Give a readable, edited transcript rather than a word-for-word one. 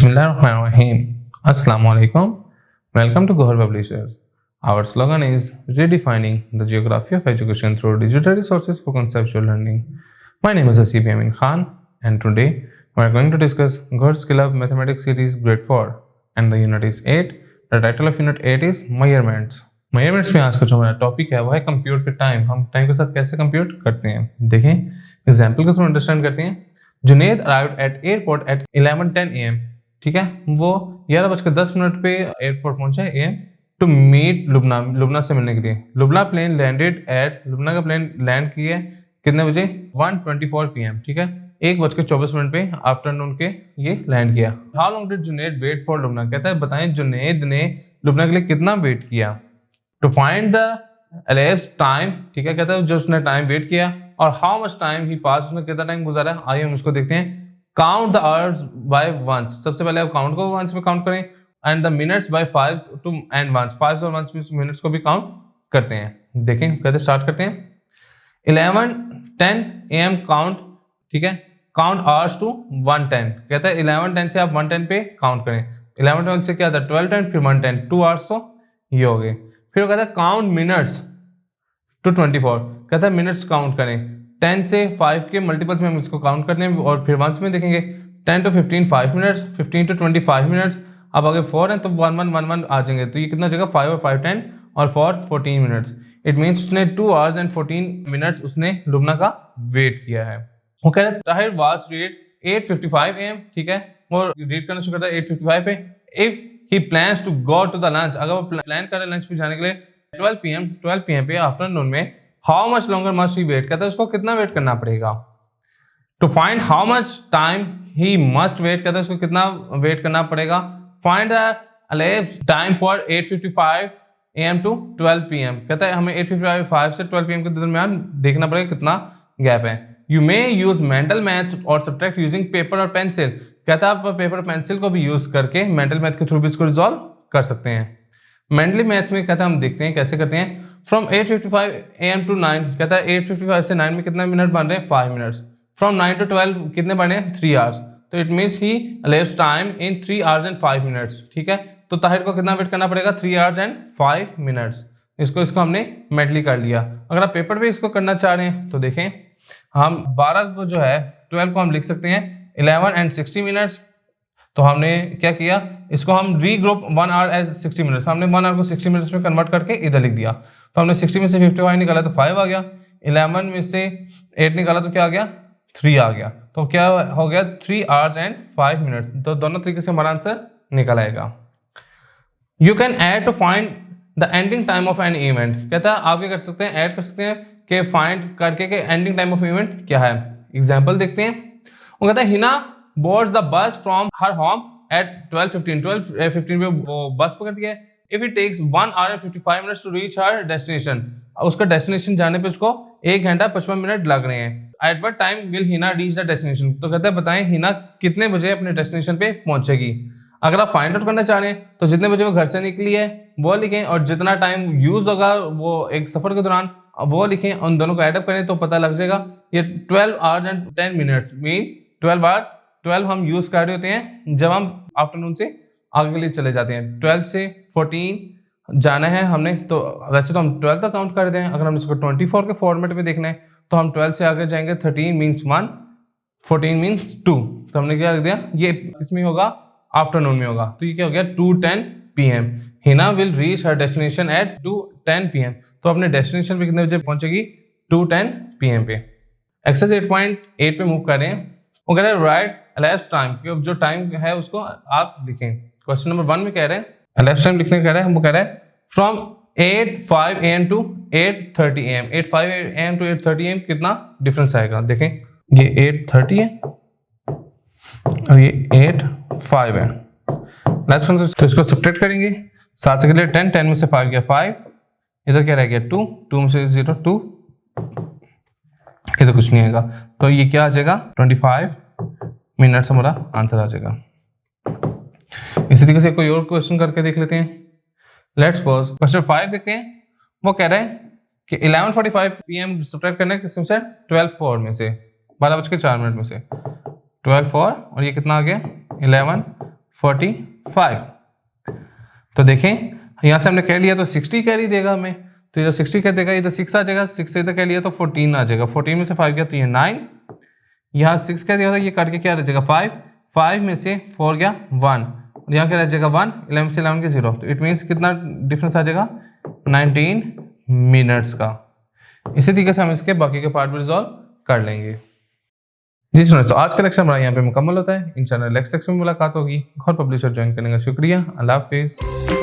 Bismillahirrahmanirrahim. Assalamualaikum. Welcome to Gohar Publishers. Our slogan is redefining the geography of education through digital resources for conceptual learning. My name is Asif Yamin Khan, and today we are going to discuss Gohar Skill Up Mathematics Series Grade 4, and the unit is 8. The title of unit 8 is Measurements. Measurements में आज का जो हमारा topic है वो है compute के time. हम टाइम के साथ कैसे कंप्यूट करते हैं देखें, एग्जाम्पल के थ्रू अंडरस्टैंड करते हैं. Junaid arrived at airport at 11:10 AM. ठीक है, वो 11:10 पे एयरपोर्ट पहुंचा AM टू मीट लुबना से मिलने के लिए. Lubna plane landed at, Lubna का प्लेन लैंड किया कितने बजे? 1:24 PM. ठीक है, 1:24 पे आफ्टरनून के ये लैंड किया. How long did Junaid wait for Lubna? कहता है बताएं जुनेद ने लुबना के लिए कितना वेट किया. To find the elapsed time, ठीक है, कहता है जो उसने टाइम वेट किया और how much time he pass, उसने कितना टाइम गुजारा. आइए हम इसको देखते हैं. Count the hours by ones. सबसे पहले आप काउंट को वंस में काउंट करें and the minutes by 5 two and ones. 5 और वंस में मिनट्स को भी काउंट करते हैं. देखें कहते स्टार्ट करते हैं. 11:10 AM काउंट, ठीक है, काउंट आवर्स टू 1:10. कहता है 11:10 से आप 1:10 पे काउंट करें. 11:12 से क्या था? 12:10 फिर 1:10, 2 आवर्स तो ये हो गए. फिर वो कहता है काउंट मिनट्स टू 24. कहता है मिनट्स काउंट करें. 10 से 5 के मल्टीपल्स में हम इसको काउंट करते हैं और फिर वंस में देखेंगे. 10 to 15 5 मिनट्स, 15 to 25 मिनट्स. अब अगर 4 है तो 1 आ जाएंगे. तो ये कितना जगह 5 और 5 10 और 4 14 मिनट्स. इट मीन्स उसने 2 hours and 14 मिनट्स उसने लुबना का वेट किया है. वो कह रहा है ताहिर वाज रीड 8:55 AM. ठीक है, वो रीड करना शुरू करता है 8:55 पे. If he plans to go to the lunch, अगर वो प्लान करे लंच पे जाने के लिए 12 PM पे आफ्टरनून में, how much longer must he wait. कहता है उसको कितना वेट करना पड़ेगा. To find how much time he must wait, कहता है उसको कितना वेट करना पड़ेगा. Find the elapsed time for 8:55 AM to 12 PM. कहता है हमें 8:55 से 12 PM के दरमियान देखना पड़ेगा कितना गैप है. You may use mental math और सब्ट्रैक्ट यूजिंग पेपर और पेंसिल. कहता है आप पेपर और पेंसिल को भी यूज करके मेंटल मैथ के थ्रू भी इसको रिजॉल्व कर सकते हैं. मेंटली मैथ में कहता है हम देखते हैं कैसे करते हैं. फ्रॉम 8:55 AM टू 9, कहता है 8:55 से 9 में कितना मिनट बन रहे हैं? 5 मिनट्स. फ्रॉम 9 टू 12 कितने बने हैं? 3 आवर्स. तो it means he elapsed time in 3 hours and 5 minutes. ठीक है, तो ताहिर को कितना वेट करना पड़ेगा? 3 hours and 5 minutes. इसको हमने मेंटली कर लिया. अगर आप पेपर पे इसको करना चाह रहे हैं तो देखें, हम 12 को जो है 12 को हम लिख सकते हैं 11 and 60 minutes. तो हमने क्या किया, इसको हम रीग्रुप 1 hour as 60 minutes. हमने 1 hour को 60 minutes में कन्वर्ट करके इधर लिख दिया. तो हमने 60 में से 55 निकाला तो 5 आ गया. 11 में से 8 निकाला तो क्या आ गया? 3 आ गया. तो क्या हो गया? 3 hours and 5 minutes. तो दोनों तरीके से हमारा आंसर निकल आएगा. You can add to find the ending time of an event. कहता है आप क्या कर सकते हैं? ऐड कर सकते हैं कि फाइंड करके के एंडिंग टाइम ऑफ इवेंट क्या है. एग्जाम्पल देखते हैं. वो कहता है Hina boards the bus from her home at 12:15 पे वो बस पकड़ती है. If it takes 1 hour and 55 minutes to reach her destination. उसका डेस्टिनेशन जाने पे उसको 1 घंटा 55 मिनट लग रहे हैं. At what time will Hina reach the destination. तो कहता है बताएं हिना कितने बजे अपने डेस्टिनेशन पे पहुंचेगी. अगर आप फाइंड आउट करना चाह रहे हैं तो जितने बजे वो घर से निकली है वो लिखें और जितना टाइम यूज होगा वो एक सफर के दौरान वो लिखें. उन दोनों को एडअप करें तो पता लग जाएगा. ये 12 hours and 10 minutes means 12 hours 12 हम यूज कर रहे होते हैं जब हम आफ्टरनून से आगे के लिए चले जाते हैं. 12 से 14 जाना है हमने, तो वैसे तो हम 12 तक काउंट कर देते हैं. अगर हम इसको 24 के फॉर्मेट में देखना है तो हम 12 से आगे जाएंगे. 13 मीन्स 1, 14 मीन्स 2. तो हमने क्या कर दिया, ये इसमें होगा आफ्टरनून में होगा. तो ये क्या हो गया? 2:10 PM. Hina will reach her destination eight 2:10 PM. तो अपने डेस्टिनेशन पे कितने बजे पहुंचेगी? 2:10 PM पे. एक्सरसाइज 8.8 पे मूव कर रहे हैं. वो कह रहे हैं राइट elapsed टाइम, जो टाइम है उसको आप लिखें. क्वेश्चन नंबर 1 में कह रहे हैं elapsed टाइम लिखने कह रहे हैं. वो कह रहे हैं from 8:05 AM to 8:30 AM. 8:05 AM to 8:30 AM कितना डिफरेंस आएगा. देखें ये 8:30 है और ये 8:05 है. तो इसको सब्ट्रैक्ट करेंगे. 7 से के लिए 10 में से 5 गया 5. इधर क्या रह गया 2 में से 0 2. इधर कुछ नहीं आएगा. तो ये क्या आ जाएगा? 25 मिनट्स हमारा आंसर आ जाएगा. इसी तरीके से कोई और क्वेश्चन करके देख लेते हैं. लेट्स सपोज क्वेश्चन 5 देखते हैं. वो कह रहे हैं कि 11:45 PM सब्ट्रैक्ट करना है किस से? 12:04 में से, 12:04 में से 12:04 और ये कितना आ गया? 45। तो देखें यहाँ से हमने कह लिया तो 60 कैरी देगा हमें, तो ये 60 क्या देगा, इधर 6 आ जाएगा, 6 से इधर कह लिया तो 14 आ जाएगा, 14 में से 5 गया तो ये 9, यहाँ 6 क्या देगा, ये काट के क्या रह जाएगा 5, 5 में से 4 गया 1, और यहाँ क्या रह जाएगा 1, 11 से 11 के 0, तो इट मीन्स कितना डिफरेंस आ जाएगा 19 मिनट्स का। इसी तरीके से हम इसके बाकी के पार्ट भी रिजॉल्व कर लेंगे। जी स्टूडेंट्स, तो आज का लेक्चर हमारा यहाँ पे मुकम्मल होता है। इंशाल्लाह नेक्स्ट लेक्चर में मुलाकात होगी। और पब्लिशर ज्वाइन करने का शुक्रिया। अल्लाह हाफिज़।